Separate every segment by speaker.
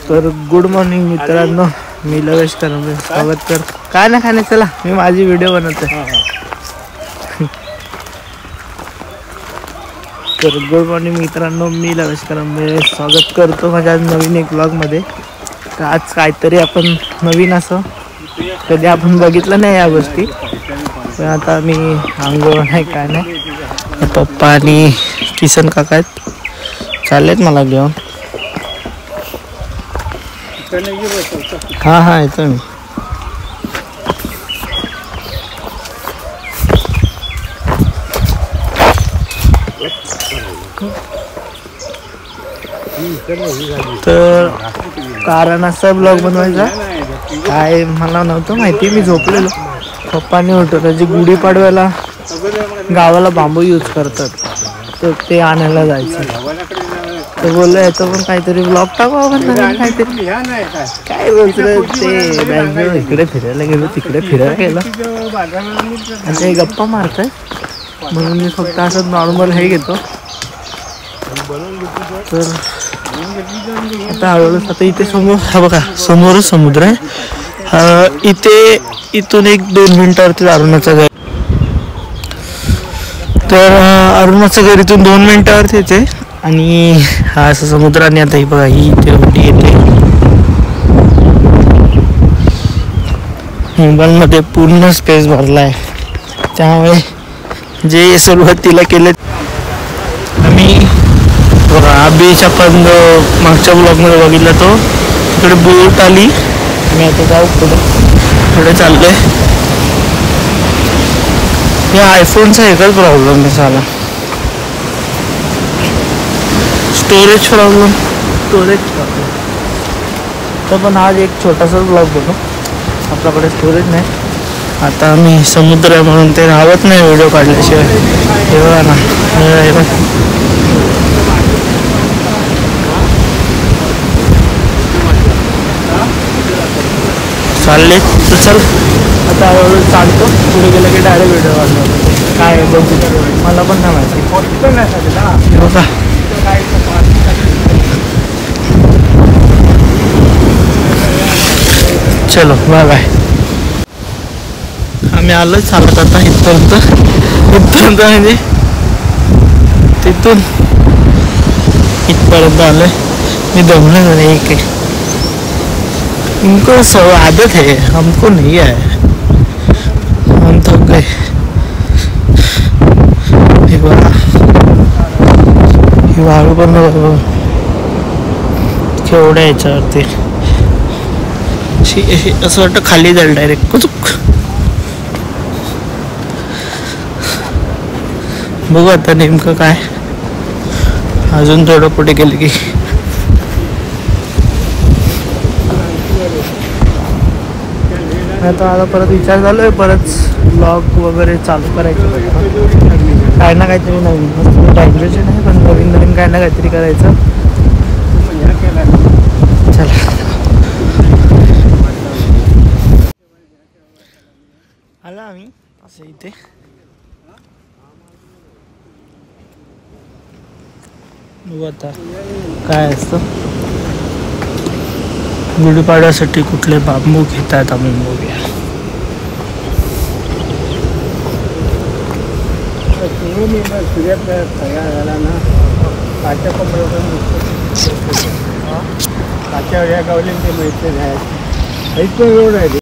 Speaker 1: तर good morning मित्रांनो, मी लवेश करंबे स्वागत कर. काय ना खाणे, चला मी माझी व्हिडिओ बनवते. तर गुड मॉर्निंग मित्रांनो, मी लवेश करंबे स्वागत करतो माझ्या नवीन एक ब्लॉगमध्ये. तर आज काहीतरी आपण नवीन असं कधी आपण बघितलं नाही या गोष्टी. पण आता मी आंघोळ नाही काय नाही, पप्पा आणि किसन काका आहेत, चाललेत मला घेऊन. हाँ हाँ येतो मी. तर कारण असं ब्लॉग बनवायचा काय मला नव्हतं माहिती. मी झोपलेलो, पप्पाने उठवलं. जे गुढीपाडव्याला गावाला बांबू यूज करतात तर ते आणायला जायचं. तर बोललो याचं पण काहीतरी ब्लॉग टाकू आपण काहीतरी. काय बोलतो ते बँगलोर इकडे फिरायला गेलो तिकडे फिरायला गेलो आणि ते गप्पा मारताय म्हणून मी फक्त असं नॉर्मल हे घेतो. तर आता हळूहळू आता इथे समोर हा बघा, समोरच समुद्र आहे. इथे इथून 1-2 मिनिटावरती अरुणाचं घर. तर अरुणाचं घर इथून 2 मिनिटावरती येते आणि हा असं समुद्र. आणि आता ही बघा, ही इथे उडी येते. मोबाईलमध्ये पूर्ण स्पेस भरला आहे, त्यामुळे जे सुरुवातीला केले आम्ही बघा. बीच आपण मागच्या ब्लॉगमध्ये बघितला, तो तिकडे बोट आली. मी आता जाऊ पुढे चाललोय. या आयफोनचा एकच प्रॉब्लेम आहे साला, स्टोरेज प्रॉब्लेम. तर पण आज एक छोटासा ब्लॉग बनव, आपल्याकडे स्टोरेज नाही. आता मी समुद्र आहे म्हणून ते राहत नाही व्हिडिओ काढल्याशिवाय. हे बघा ना, चालले. तर चल आता हळूहळू चालतो. पुढे गेलं की डायरेक्ट व्हिडिओ काढतो. काय बघू मला पण नाही माहिती. बघा चलो बाय बाय. आम्ही आलो चालत आता इथपर्यंत म्हणजे तिथून इथपर्यंत आलोय. मी दमलो नाही. एक इनको सब आदत है, हमको नहीं है. हम थक गए. वाळू पण केवढ्या याच्यावरती असं वाटतं खाली जाईल डायरेक्ट कुचूक. बघू आता नेमकं काय. अजून थोडं पुढे गेलं की आता मला परत विचार झालोय, परत ब्लॉग वगैरे चालू करायचं. काय ना काहीतरी नवीन टाइमचे नाही, पण नवीन काय ना काहीतरी करायचं. चला आला आम्ही असं इथे. बघू आता काय असतं. गुढीपाडव्यासाठी कुठले बांबू घेतात आपण बघूया.
Speaker 2: काच्या गावले ते माहिती नाही. इथं रोड आहे.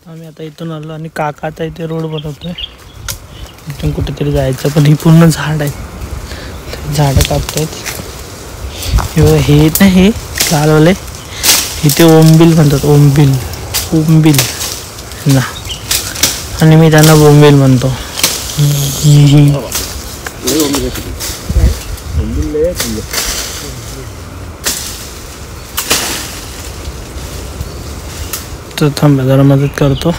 Speaker 1: आम्ही आता इथून आलो आणि काका आता इथे रोड बनवतोय. इथून कुठेतरी जायचं, पण ही पूर्ण झाड आहे. झाडं कापतायत. हे नाही लालवाले, इथे ओमबिल म्हणतात. ओमबिल ना, आणि मी त्यांना बोंबील म्हणतो. तर थांब जरा मदत करतो.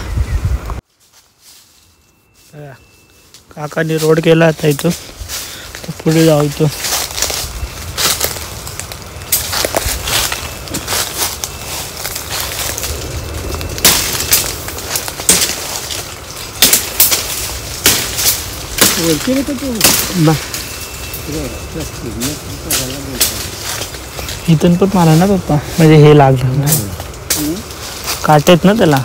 Speaker 1: काकाने रोड केला आता इथून तर पुढे जाऊ इथून. इथून पण मारा ना पप्पा, म्हणजे हे लागलं ना काटेत ना त्याला.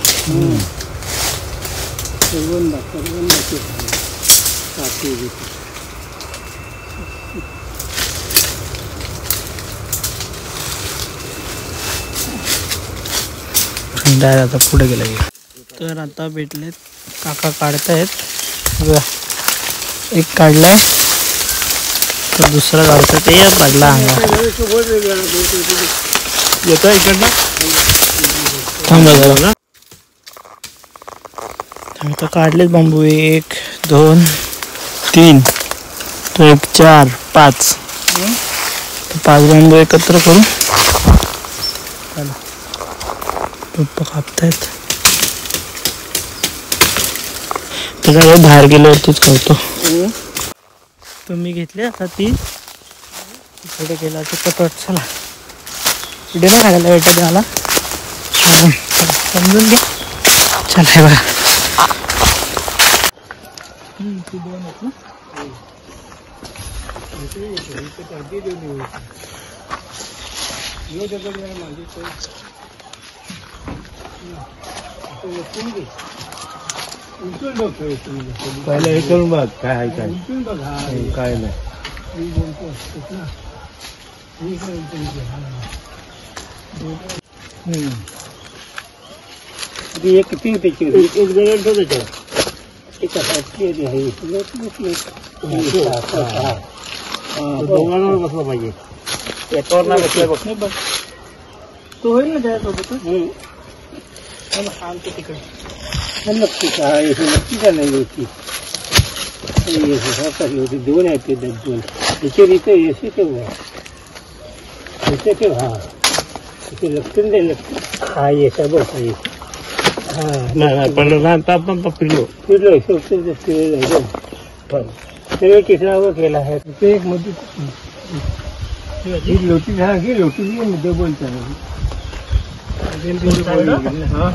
Speaker 1: आता पुढे गेला. तर आता भेटलेत काका काढतायत. एक काढलाय तर दुसरा काढतात. ते पडला अंगा येतो इकडनं. थांबा जरा. आता काढलेत बांबू 1 2 3 तो 1 4 5 बांबू एकत्र करू. पप्पा कापतायत. त्याच्यामुळे बाहेर गेल्यावरतीच करतो. तुम्ही घेतले आता ती पुढे गेला तर चला पुढे नाही लागायला भेटत मला. समजून घे. चला बघा
Speaker 2: पहिला हे करून बघ काय आहे काय काय नाही. एक ती त्याची एक जण ठेवायचं. एक दोघांवर बसला पाहिजे. त्याच्यावर नाही बसला बघ
Speaker 1: तो होईल ना त्यासोबत. तिकडे
Speaker 2: नक्की काय नक्की का नाही होती. होती 2 आहेत ते 2 त्याच्या इथे येते तेव्हा इथे तेव्हा इथे लक्षण द्या. लक्ष हा येसा बघ हा नाही पण आपण फिरलो सगळे तिसरावर केला आहे. ते एक मोठी ही लोटी हा ही लोटी मुद्दे बोलता हा.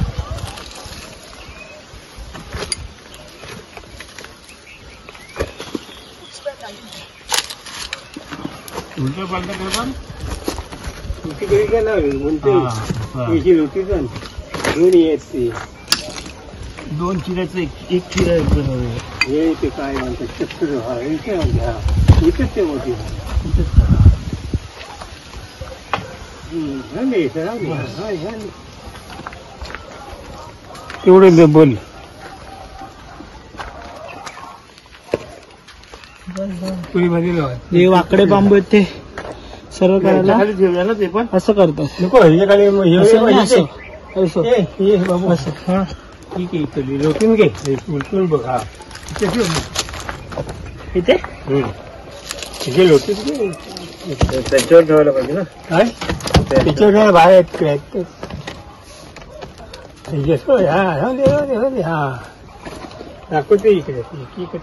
Speaker 2: उलटा पालटा करतात. लोटी कधी काय ना बोलते लोटी पण 2 आहेत.
Speaker 1: 2 चिऱ्याचं एक चिरा
Speaker 2: हे ते काय म्हणतात चक्र. हा इथे इथेच ते मोठी तेवढे बोल.
Speaker 1: जे वाकडे बांबू आहेत ते सर्व करायला
Speaker 2: खाली ठेवूया ना. ते पण
Speaker 1: असं करतात.
Speaker 2: नको हे खाली
Speaker 1: बाबू असं. हा
Speaker 2: ठीक आहे. इथे लोटून घे. उलटून बघ. हा
Speaker 1: इथे
Speaker 2: तिथे लोटून घे. त्याच्यावर ठेवायला पाहिजे ना. काय त्याच्यावर ठेवायला बाहेर आहेत. हा दाखवते इकडे.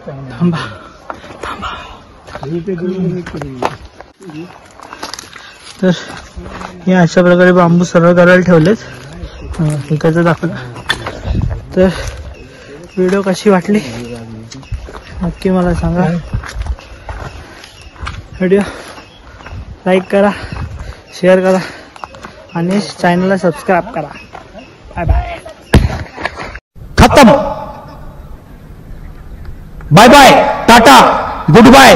Speaker 1: थांबा. तर हे अशा प्रकारे बांबू सर्व करायला ठेवलेत. इकडचं दाखवलं. तर व्हिडिओ कशी वाटली नक्की मला सांगा. व्हिडिओ लाईक करा, शेअर करा आणि चॅनलला सबस्क्राईब करा. Bye bye.
Speaker 3: खत्म. Bye bye. Tata. Good bye.